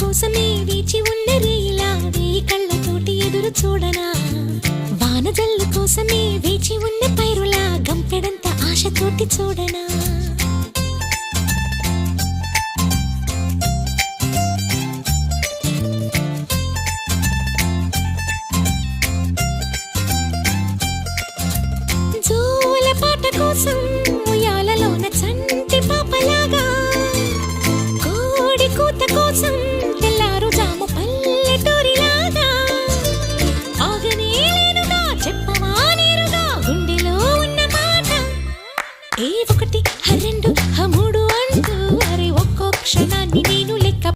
కోసమే వేచి ఉన్న రేయిలా వేయి కళ్ళతోటి ఎదురు చూడనా వానజల్లు కోసమే వేచి ఉన్న పైరులా గంపెడంత ఆశతోటి చూడనా జోల పాట కోసం ఉయ్యాలలోన చంటి పాపలాగా కోడి కూత కోసం